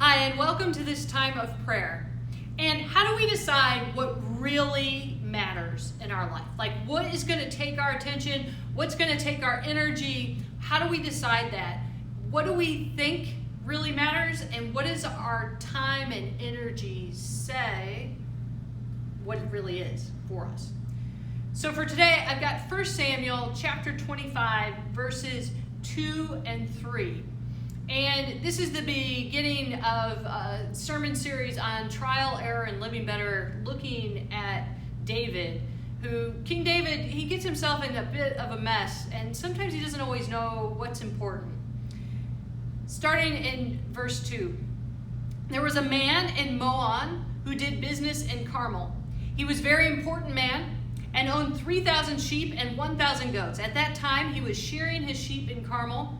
Hi, and welcome to this time of prayer. And how do we decide what really matters in our life? Like, what is going to take our attention? What's going to take our energy? How do we decide that? What do we think really matters? And what does our time and energy say what it really is for us? So for today, I've got 1 Samuel chapter 25, verses 2 and 3. And this is the beginning of a sermon series on trial, error, and living better, looking at David, who, King David, he gets himself in a bit of a mess, and sometimes he doesn't always know what's important. Starting in verse 2, there was a man in Moab who did business in Carmel. He was a very important man and owned 3,000 sheep and 1,000 goats. At that time, he was shearing his sheep in Carmel.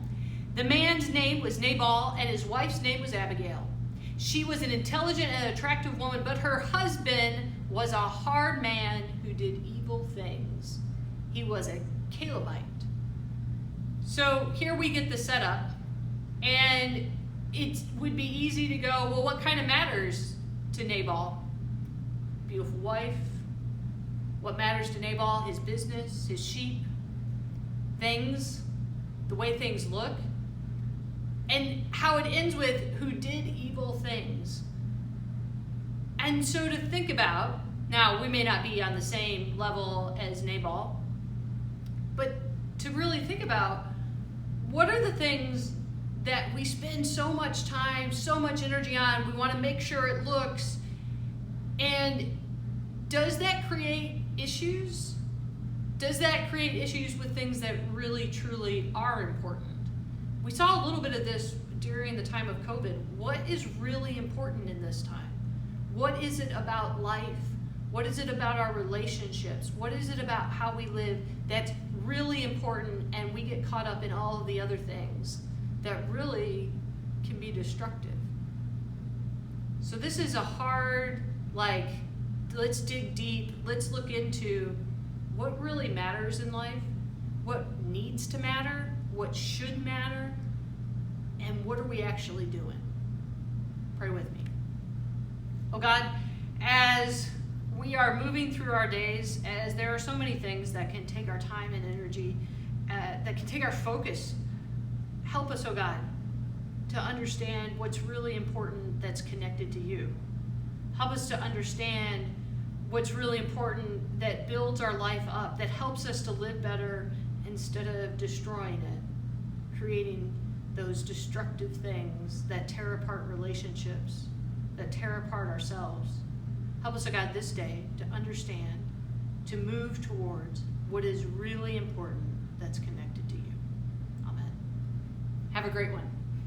The man's name was Nabal, and his wife's name was Abigail. She was an intelligent and attractive woman, but her husband was a hard man who did evil things. He was a Calebite. So here we get the setup, and it would be easy to go, well, what kind of matters to Nabal? Beautiful wife. What matters to Nabal? His business, his sheep, things, the way things look. And how it ends with who did evil things. And so to think about, now we may not be on the same level as Nabal, but to really think about what are the things that we spend so much time, so much energy on, we want to make sure it looks, and does that create issues? Does that create issues with things that really, truly are important? We saw a little bit of this during the time of COVID. What is really important in this time? What is it about life? What is it about our relationships? What is it about how we live that's really important, and we get caught up in all of the other things that really can be destructive? So this is a hard, let's dig deep. Let's look into what really matters in life, what needs to matter, what should matter, and what are we actually doing? Pray with me. Oh God, as we are moving through our days, as there are so many things that can take our time and energy, that can take our focus, help us, oh God, to understand what's really important that's connected to you. Help us to understand what's really important that builds our life up, that helps us to live better instead of destroying it, creating those destructive things that tear apart relationships, that tear apart ourselves. Help us, oh God, this day to understand, to move towards what is really important that's connected to you. Amen. Have a great one.